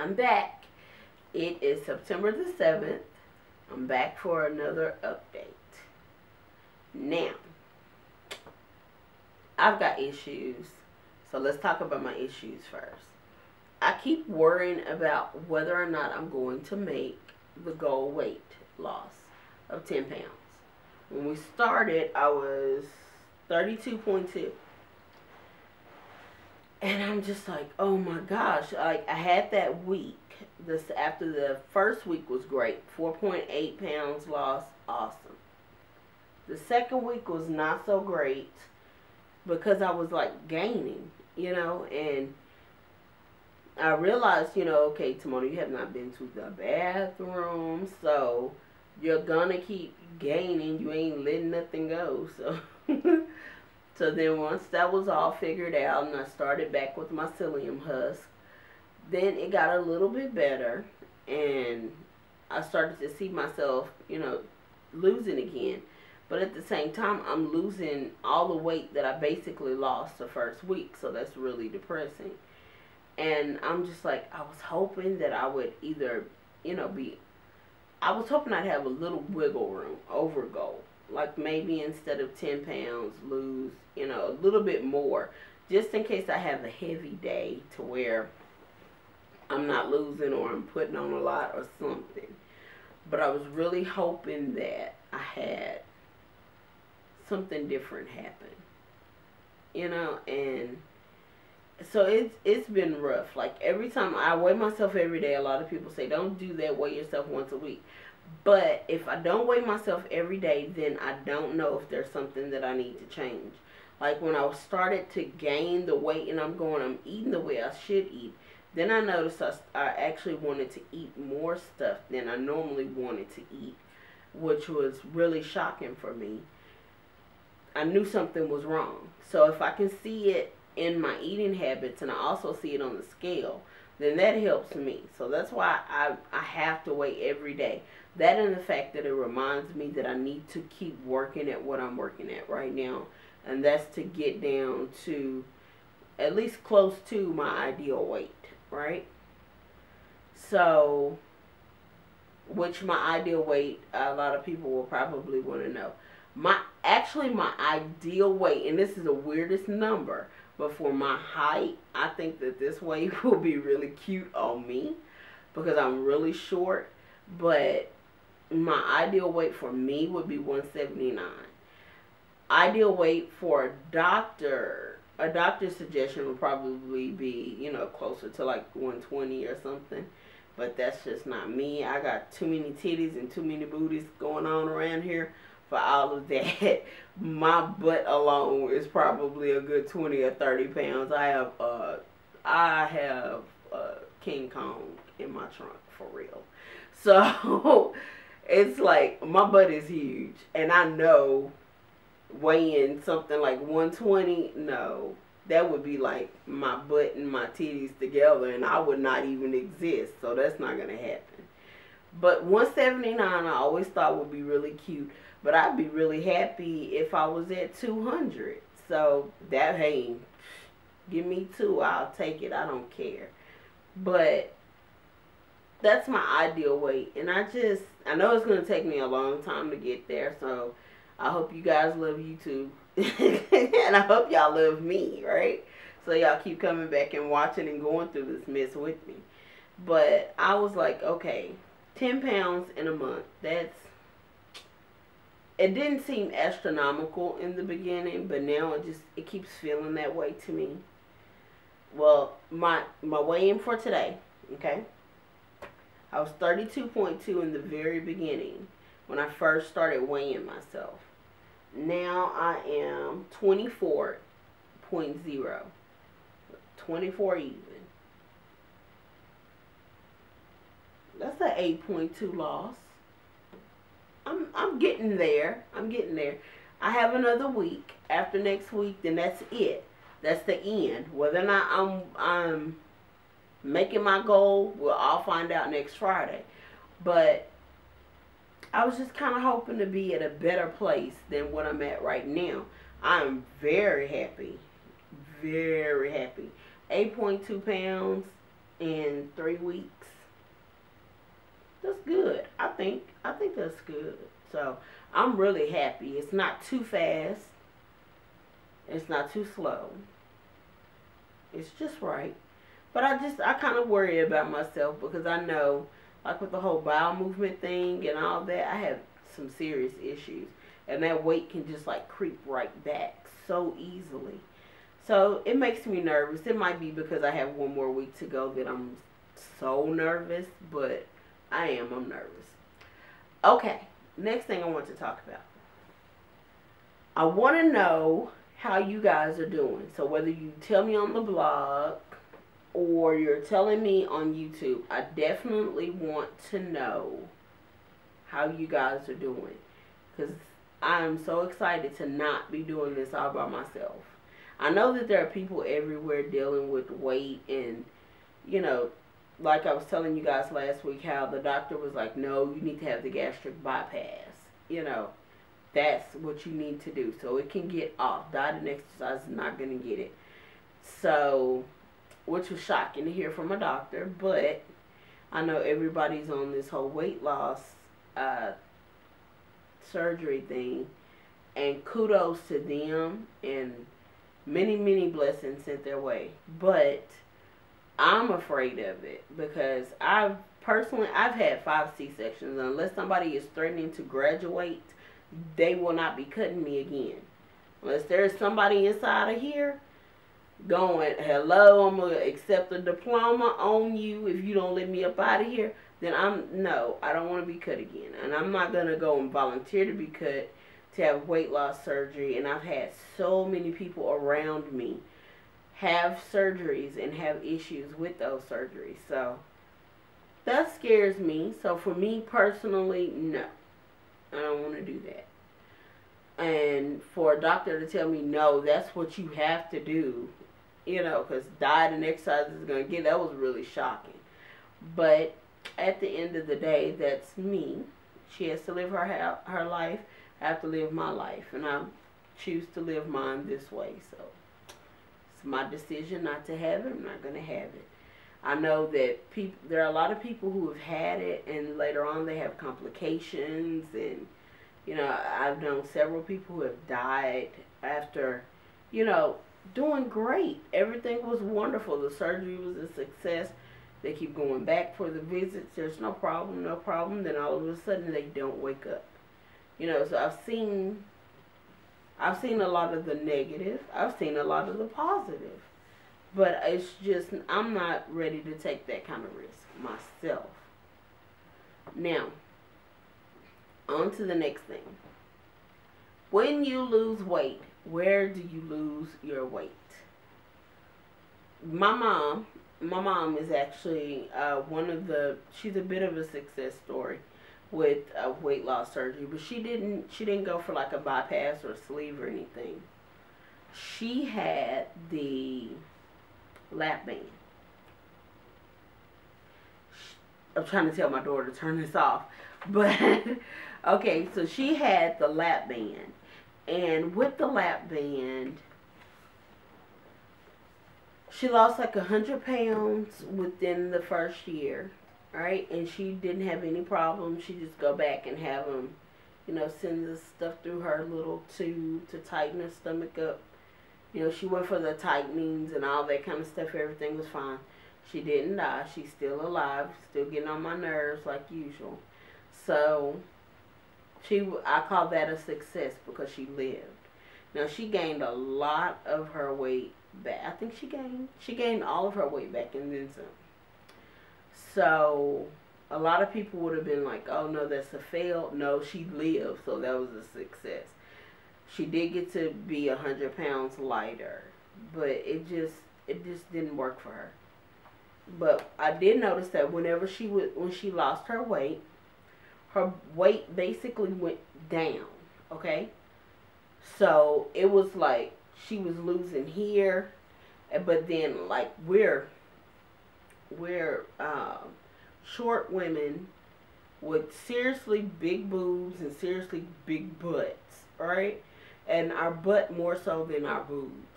I'm back. It is September the 7th. I'm back for another update. Now, I've got issues. So let's talk about my issues first. I keep worrying about whether or not I'm going to make the goal weight loss of 10 pounds. When we started, I was 32.2. And I'm just like, oh my gosh. Like, I had that week. After the first week was great. 4.8 pounds lost. Awesome. The second week was not so great because I was like gaining, and I realized, okay, Timona, you have not been to the bathroom, so you're gonna keep gaining. You ain't letting nothing go. So so then once that was all figured out and I started back with my psyllium husk, then it got a little bit better and I started to see myself, losing again. But at the same time, I'm losing all the weight that I basically lost the first week. So that's really depressing. And I'm just like, I was hoping that I would either, I was hoping I'd have a little wiggle room over goal. Like maybe instead of 10 pounds, lose, a little bit more. Just in case I have a heavy day to where I'm not losing or I'm putting on a lot or something. But I was really hoping that I had something different happen. And so it's been rough. Like every time I weigh myself every day, a lot of people say don't do that, weigh yourself once a week. But if I don't weigh myself every day, then I don't know if there's something that I need to change. Like when I started to gain the weight and I'm eating the way I should eat, then I noticed I actually wanted to eat more stuff than I normally wanted to eat, which was really shocking for me. I knew something was wrong. So if I can see it in my eating habits and I also see it on the scale, then that helps me. So that's why I have to weigh every day. That and the fact that it reminds me that I need to keep working at what I'm working at right now. And that's to get down to at least close to my ideal weight, right? So, which my ideal weight, a lot of people will probably want to know. My ideal weight, and this is the weirdest number, but for my height, I think that this weight will be really cute on me because I'm really short. But my ideal weight for me would be 179. Ideal weight for a doctor's suggestion would probably be, closer to like 120 or something. But that's just not me. I got too many titties and too many booties going on around here for all of that. My butt alone is probably a good 20 or 30 pounds. I have King Kong in my trunk for real. So it's like my butt is huge, and I know weighing something like 120, no, that would be like my butt and my titties together, and I would not even exist. So that's not gonna happen. But 179, I always thought would be really cute. But I'd be really happy if I was at 200. So that, hey, give me 2, I'll take it. I don't care. But that's my ideal weight. And I know it's going to take me a long time to get there. So I hope you guys love YouTube. And I hope y'all love me, right? So y'all keep coming back and watching and going through this mess with me. But I was like, okay, 10 pounds in a month. It didn't seem astronomical in the beginning, but now it keeps feeling that way to me. Well, my weigh-in for today, okay? I was 32.2 in the very beginning when I first started weighing myself. Now I am 24.0. 24 even. That's an 8.2 loss. I'm getting there. I'm getting there. I have another week. After next week, then that's it. That's the end. Whether or not I'm making my goal, well, I'll find out next Friday. But I was just kind of hoping to be at a better place than what I'm at right now. I'm very happy. Very happy. 8.2 pounds in 3 weeks. That's good. I think that's good. So I'm really happy. It's not too fast. It's not too slow. It's just right. But I kind of worry about myself because I know, like with the whole bowel movement thing and all that, I have some serious issues. And that weight can just like creep right back so easily. So it makes me nervous. It might be because I have one more week to go that I'm so nervous, but I'm nervous. Okay, next thing I want to talk about. I want to know how you guys are doing. So whether you tell me on the blog or you're telling me on YouTube, I definitely want to know how you guys are doing. Because I'm so excited to not be doing this all by myself. I know that there are people everywhere dealing with weight and, you know, like I was telling you guys last week how the doctor was like, no, you need to have the gastric bypass. You know, that's what you need to do so it can get off. Diet and exercise is not going to get it. So, which was shocking to hear from a doctor, but I know everybody's on this whole weight loss surgery thing, and kudos to them, and many, many blessings sent their way. But I'm afraid of it because I've had 5 C-sections. Unless somebody is threatening to graduate, they will not be cutting me again. Unless there's somebody inside of here going, hello, I'm going to accept a diploma on you if you don't let me up out of here, then no, I don't want to be cut again. And I'm not going to go and volunteer to be cut to have weight loss surgery. And I've had so many people around me have surgeries and have issues with those surgeries. So that scares me. So for me personally, no, I don't want to do that. And for a doctor to tell me, no, that's what you have to do, you know, because diet and exercise is going to get, that was really shocking. But at the end of the day, that's me. She has to live her life. I have to live my life. And I choose to live mine this way. So it's my decision not to have it. I'm not going to have it. I know that there are a lot of people who have had it and later on they have complications. And, you know, I've known several people who have died after, you know, doing great. Everything was wonderful. The surgery was a success. They keep going back for the visits. There's no problem, no problem. Then all of a sudden they don't wake up. You know, so I've seen a lot of the negative. I've seen a lot of the positive. But it's just, I'm not ready to take that kind of risk myself. Now, on to the next thing. When you lose weight, where do you lose your weight? My mom is actually she's a bit of a success story with weight loss surgery, but she didn't go for like a bypass or a sleeve or anything. She had the lap band. I'm trying to tell my daughter to turn this off, but okay, so she had the lap band, and with the lap band, she lost like 100 pounds within the first year, right? And she didn't have any problems. She just go back and have them, you know, send the stuff through her little tube to tighten her stomach up. You know, she went for the tightenings and all that kind of stuff. Everything was fine. She didn't die. She's still alive, still getting on my nerves like usual. So, I call that a success because she lived. Now, she gained a lot of her weight back. I think she gained all of her weight back and then some. So, a lot of people would have been like, oh, no, that's a fail. No, she lived, so that was a success. She did get to be 100 pounds lighter, but it just didn't work for her. But I did notice that when she lost her weight basically went down, okay? So it was like she was losing here, but then like we're short women with seriously big boobs and seriously big butts, right? And our butt more so than our boobs.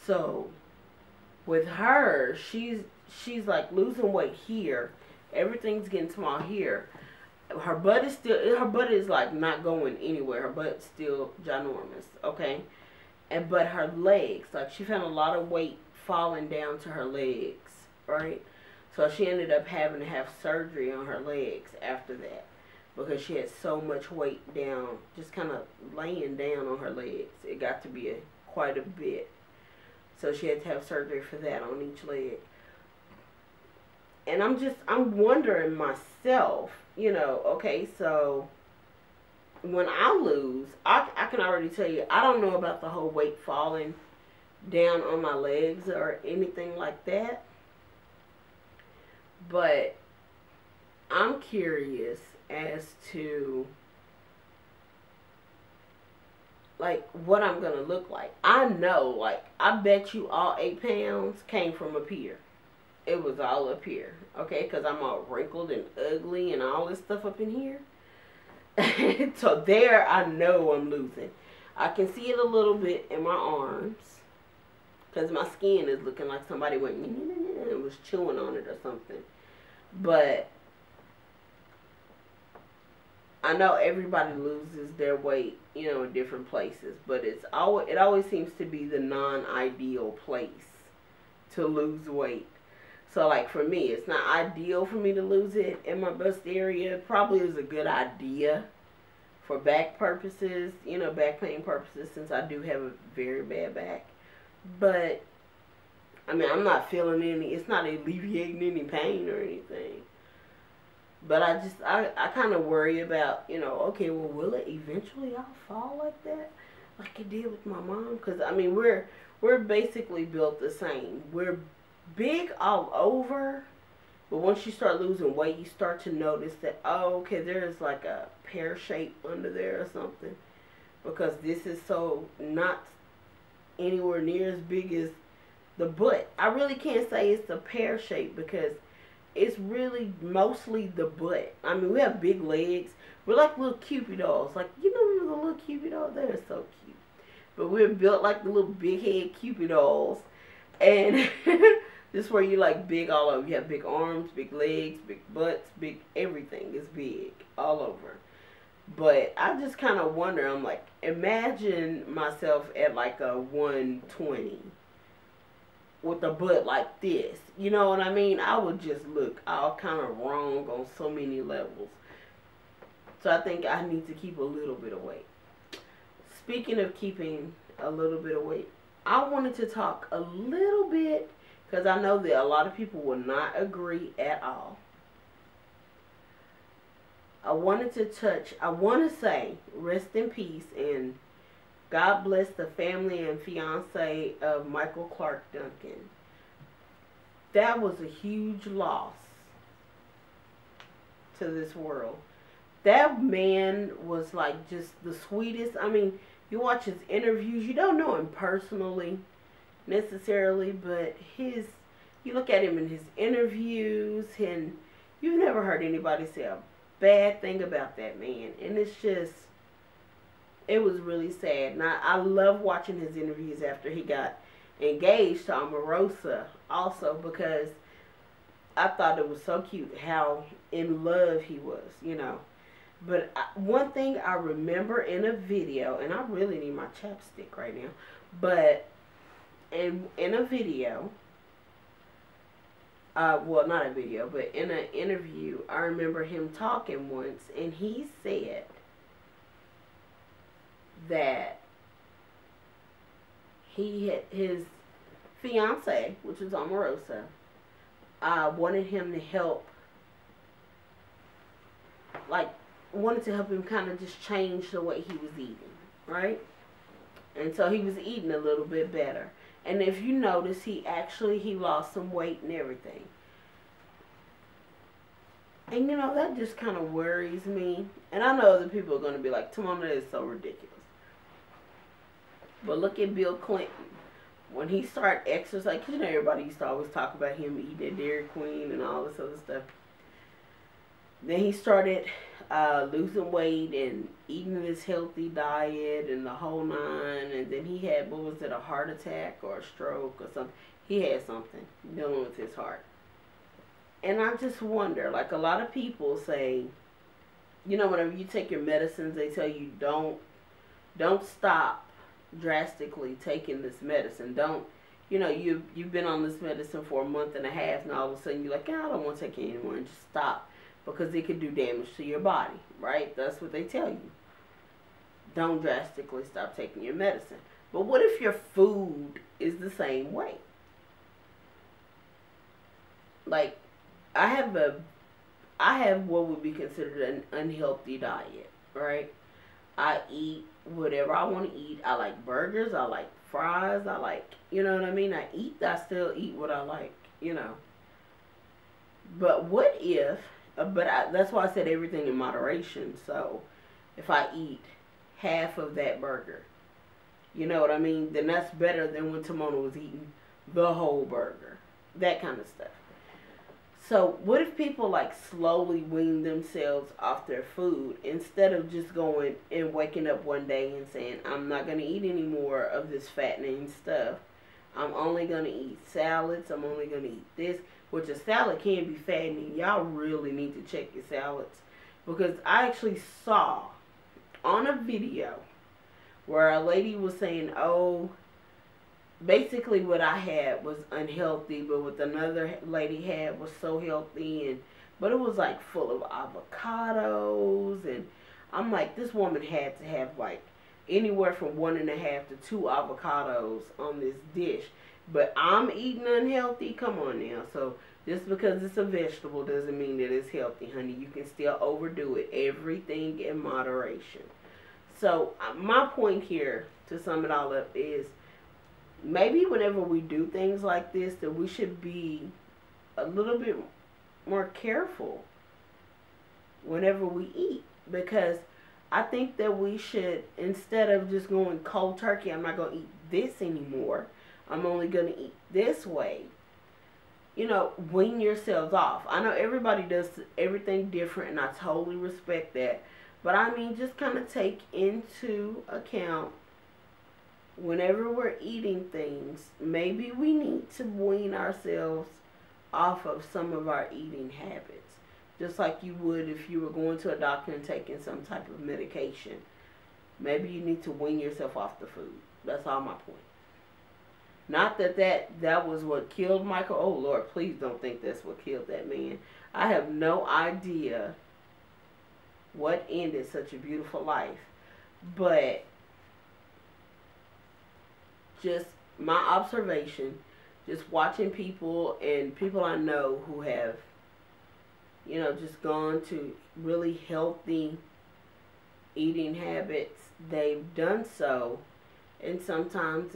So with her, she's like losing weight here. Everything's getting small here. Her butt is like not going anywhere. Her butt's still ginormous, okay? And but her legs, like she found a lot of weight falling down to her legs, right? So she ended up having to have surgery on her legs after that because she had so much weight down, just kind of laying down on her legs. It got to be quite a bit. So she had to have surgery for that on each leg. And I'm wondering myself, you know, okay, so when I lose, I can already tell you, I don't know about the whole weight falling down on my legs or anything like that. But I'm curious as to like what I'm gonna look like. I know, like, I bet you all 8 pounds came from up here. It was all up here, okay? Because I'm all wrinkled and ugly and all this stuff up in here. So there, I know I'm losing. I can see it a little bit in my arms because my skin is looking like somebody went and was chewing on it or something. But I know everybody loses their weight, you know, in different places. But it always seems to be the non-ideal place to lose weight. So, like, for me, it's not ideal for me to lose it in my bust area. Probably is a good idea for back purposes, you know, back pain purposes, since I do have a very bad back. But, I mean, I'm not feeling it's not alleviating any pain or anything. But I kind of worry about, you know, okay, well, will it eventually all fall like that? Like it did with my mom? Because, I mean, we're basically built the same. We're big all over, but once you start losing weight, you start to notice that, oh, okay, there's like a pear shape under there or something, because this is so not anywhere near as big as the butt. I really can't say it's the pear shape because it's really mostly the butt. I mean, we have big legs. We're like little Cupid dolls. Like, you know the little Cupid dolls? They're so cute. But we're built like the little big head Cupid dolls. And this is where you like big all over. You have big arms, big legs, big butts, big everything is big all over. But I just kind of wonder, I'm like, imagine myself at like a 120 with a butt like this. You know what I mean? I would just look all kind of wrong on so many levels. So I think I need to keep a little bit of weight. Speaking of keeping a little bit of weight, I wanted to talk a little bit, because I know that a lot of people will not agree at all. I want to say, rest in peace, and God bless the family and fiance of Michael Clark Duncan. That was a huge loss to this world. That man was like just the sweetest. I mean, you watch his interviews, you don't know him personally necessarily, but you look at him in his interviews, and you've never heard anybody say a bad thing about that man. And it was really sad. And I love watching his interviews after he got engaged to Omarosa also, because I thought it was so cute how in love he was, you know. But one thing I remember in a video, and I really need my chapstick right now, but in a video, well, not a video, but in an interview, I remember him talking once, and he said that his fiance, which was Omarosa, wanted him to help, wanted to help him kind of just change the way he was eating, right? And so he was eating a little bit better. And if you notice, he lost some weight and everything. And you know, that just kind of worries me. And I know other people are going to be like, Tamona, that is so ridiculous. But look at Bill Clinton. When he started exercising, because you know everybody used to always talk about him eating at Dairy Queen and all this other stuff. Then he started losing weight and eating this healthy diet and the whole nine. And then he had, what was it, a heart attack or a stroke or something. He had something dealing with his heart. And I just wonder, like a lot of people say, you know, whenever you take your medicines, they tell you don't stop drastically taking this medicine. Don't, you know, you've been on this medicine for a month and a half, and all of a sudden you're like, I don't want to take it anymore, and just stop because it could do damage to your body, right? That's what they tell you. Don't drastically stop taking your medicine. But what if your food is the same way? Like, I have what would be considered an unhealthy diet, right? I eat whatever I want to eat. I like burgers. I like fries. I like, you know what I mean? I still eat what I like, you know. But what if, that's why I said everything in moderation. So if I eat half of that burger, you know what I mean? Then that's better than when Timona was eating the whole burger. That kind of stuff. So what if people like slowly wean themselves off their food instead of just going and waking up one day and saying, I'm not going to eat any more of this fattening stuff. I'm only going to eat salads. I'm only going to eat this. Which a salad can be fattening. Y'all really need to check your salads. Because I actually saw on a video where a lady was saying, oh, basically what I had was unhealthy, but what another lady had was so healthy, and but it was like full of avocados, and I'm like, this woman had to have like anywhere from 1.5 to 2 avocados on this dish. But I'm eating unhealthy. Come on now. So just because it's a vegetable doesn't mean that it's healthy, honey. You can still overdo it. Everything in moderation. So my point here, to sum it all up, is maybe whenever we do things like this, that we should be a little bit more careful whenever we eat. Because I think that we should, instead of just going cold turkey, I'm not going to eat this anymore, I'm only going to eat this way, you know, wean yourselves off. I know everybody does everything different, and I totally respect that. But I mean, just kind of take into account, whenever we're eating things, maybe we need to wean ourselves off of some of our eating habits. Just like you would if you were going to a doctor and taking some type of medication. Maybe you need to wean yourself off the food. That's all my point. Not that was what killed Michael. Oh, Lord, please don't think that's what killed that man. I have no idea what ended such a beautiful life. But just my observation, just watching people and people I know who have, you know, just gone to really healthy eating habits, they've done so, and sometimes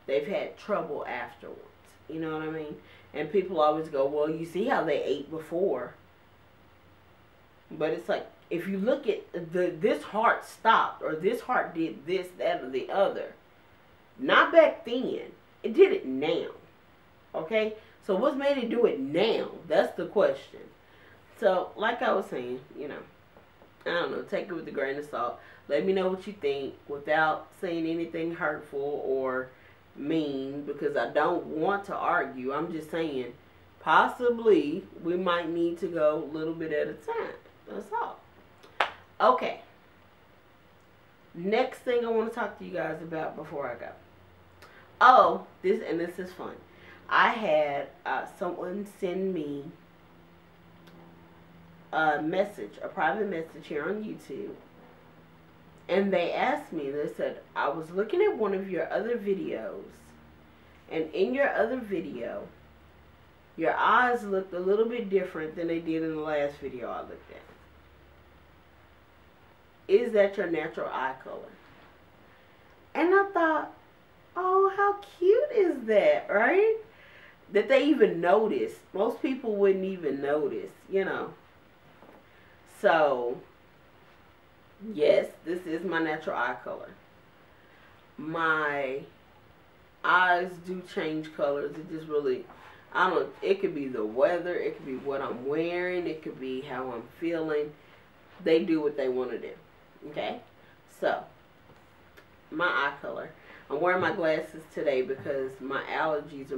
they've had trouble afterwards. You know what I mean? And people always go, well, you see how they ate before. But it's like, if you look at this heart stopped, or this heart did this, that, or the other. Not back then. It did it now. Okay? So what's made it do it now? That's the question. So, like I was saying, you know, I don't know, take it with a grain of salt. Let me know what you think without saying anything hurtful or mean, because I don't want to argue. I'm just saying, possibly we might need to go a little bit at a time. That's all. Okay. Next thing I want to talk to you guys about before I go. Oh, this is fun. I had someone send me a message, a private message here on YouTube. And they asked me, they said, I was looking at one of your other videos, and in your other video, your eyes looked a little bit different than they did in the last video I looked at. Is that your natural eye color? And I thought, oh, how cute is that, right? That they even noticed. Most people wouldn't even notice, you know. So, yes, this is my natural eye color. My eyes do change colors. It just really, I don't know, it could be the weather, it could be what I'm wearing, it could be how I'm feeling. They do what they want to do. Okay? So, my eye color. I'm wearing my glasses today because my allergies are